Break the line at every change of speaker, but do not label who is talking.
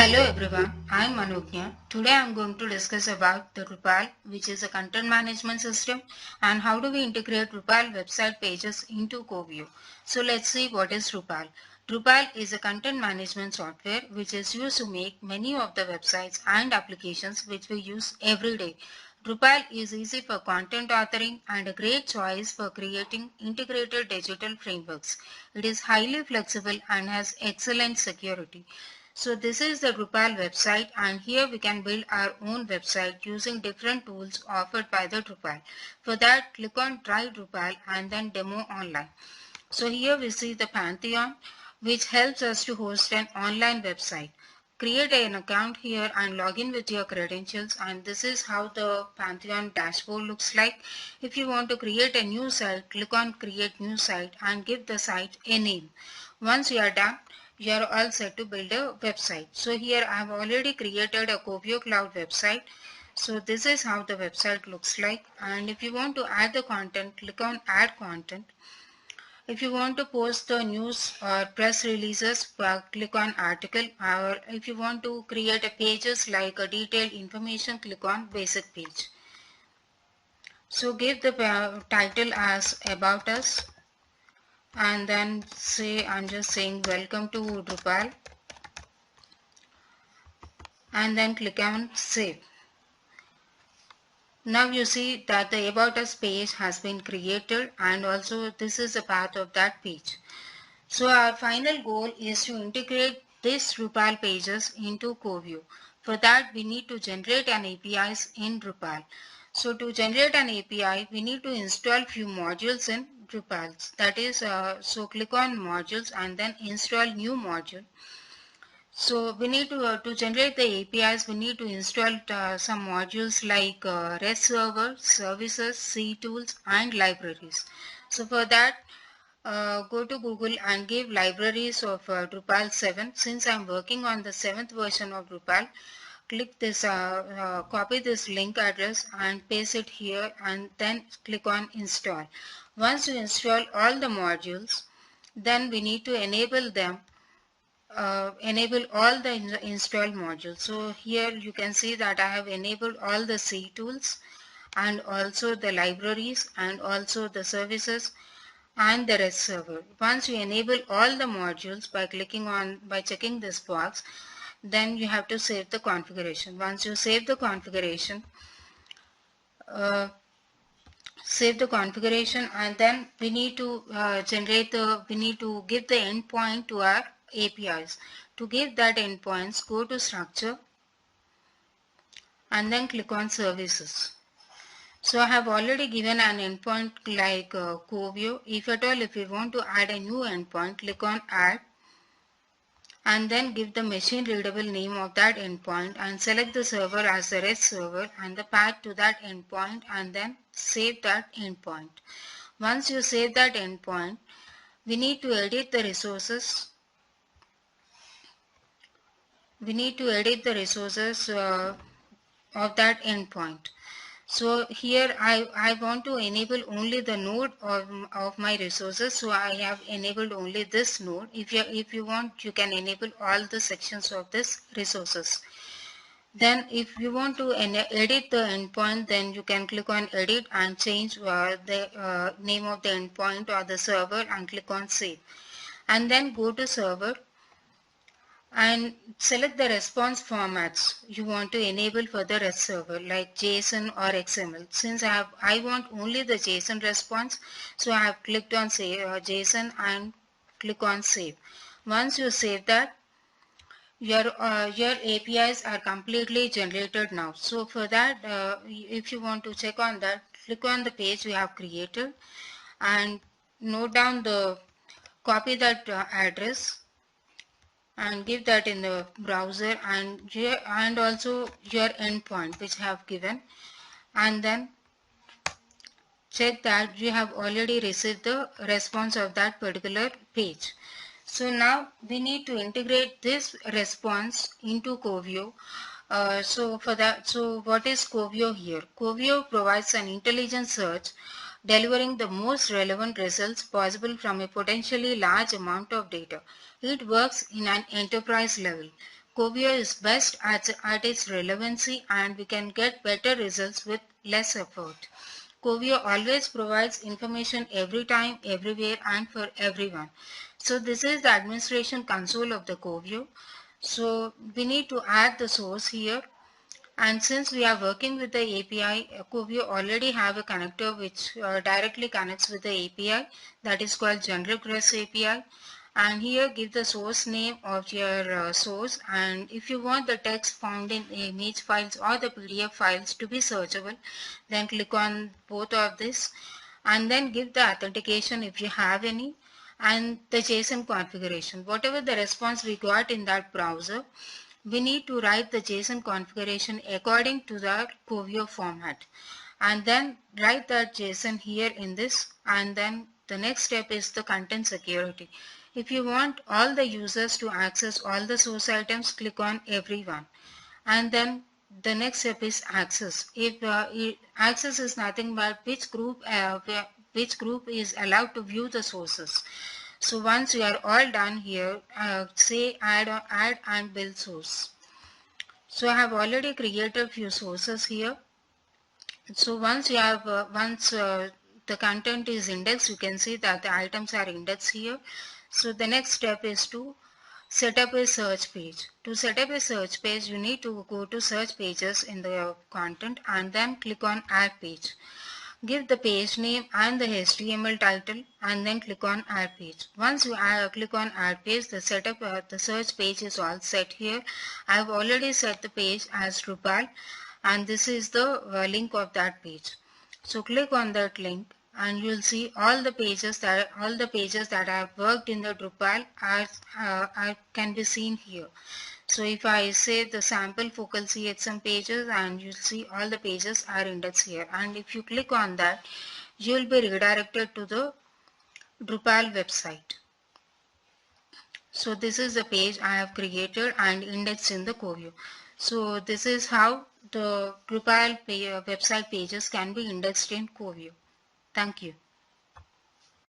Hello everyone, I am Manognya. Today I am going to discuss about the Drupal, which is a content management system, and how do we integrate Drupal website pages into CoView. So let's see what is Drupal. Drupal is a content management software which is used to make many of the websites and applications which we use every day. Drupal is easy for content authoring and a great choice for creating integrated digital frameworks. It is highly flexible and has excellent security. So this is the Drupal website, and here we can build our own website using different tools offered by the Drupal. For that, click on Try Drupal and then Demo Online. So here we see the Pantheon, which helps us to host an online website. Create an account here and log in with your credentials, and this is how the Pantheon dashboard looks like. If you want to create a new site, click on Create New Site and give the site a name. Once you are done, you are all set to build a website. So here I have already created a CoView Cloud website. So this is how the website looks like, and if you want to add the content, click on Add Content. If you want to post the news or press releases, click on Article, or if you want to create a pages like a detailed information, click on Basic Page. So give the title as About Us, and then say, I'm just saying welcome to Drupal, and then click on Save. Now you see that the About Us page has been created, and also this is a part of that page. So our final goal is to integrate these Drupal pages into CoView. For that, we need to generate an APIs in Drupal. So to generate an API, we need to install few modules in Drupal. That is, so click on modules and then install new module. So we need to generate the APIs, we need to install some modules like REST server, services, ctools, and libraries. So for that, go to Google and give libraries of Drupal 7. Since I'm working on the 7th version of Drupal, click this, copy this link address and paste it here, and then click on install. Once you install all the modules, then we need to enable them. Enable all the install modules. So here you can see that I have enabled all the ctools and also the libraries and also the services and the REST server. Once you enable all the modules by checking this box, then you have to save the configuration. Once you save the configuration, and then we need to we need to give the endpoint to our APIs. To give that endpoints, go to structure and then click on services. So I have already given an endpoint like CoView. If at all, if you want to add a new endpoint, click on add and then give the machine readable name of that endpoint and select the server as the REST server and the path to that endpoint, and then save that endpoint. Once you save that endpoint, we need to edit the resources. We need to edit the resources of that endpoint. So here I want to enable only the node of my resources. So I have enabled only this node. If you want, you can enable all the sections of this resources. Then if you want to edit the endpoint, then you can click on edit and change the name of the endpoint or the server and click on save. And then go to server and select the response formats you want to enable for the REST server like JSON or XML. Since I want only the JSON response, so I have clicked on JSON and click on save. Once you save that, your APIs are completely generated now. So for that, if you want to check on that, click on the page we have created and note down copy that address and give that in the browser and also your endpoint which I have given, and then check that you have already received the response of that particular page. So now we need to integrate this response into CoView. So what is CoView here? CoView provides an intelligent search delivering the most relevant results possible from a potentially large amount of data. It works in an enterprise level. Covio is best at its relevancy, and we can get better results with less effort. Covio always provides information every time, everywhere, and for everyone. So this is the administration console of the Covio. So we need to add the source here. And since we are working with the API, Covio already have a connector which directly connects with the API, that is called generic REST API. And here give the source name of your source, and if you want the text found in image files or the PDF files to be searchable, then click on both of this, and then give the authentication if you have any, and the JSON configuration. Whatever the response we got in that browser, we need to write the JSON configuration according to the Covio format, and then write that JSON here in this. And then the next step is the content security. If you want all the users to access all the source items, click on everyone. And then the next step is access. If access is nothing but which group is allowed to view the sources. So once you are all done here, say add and build source. So I have already created few sources here. So once you have the content is indexed, you can see that the items are indexed here. So the next step is to set up a search page. To set up a search page, you need to go to search pages in the content and then click on add page. Give the page name and the HTML title, and then click on add page. Once you click on add page, the setup the search page is all set here. I have already set the page as Drupal, and this is the link of that page. So click on that link, and you will see all the pages that I have worked in the Drupal can be seen here. So if I say the sample focal CSM pages, and you'll see all the pages are indexed here, and if you click on that, you will be redirected to the Drupal website. So this is the page I have created and indexed in the Covio. So this is how the Drupal website pages can be indexed in Covio. Thank you.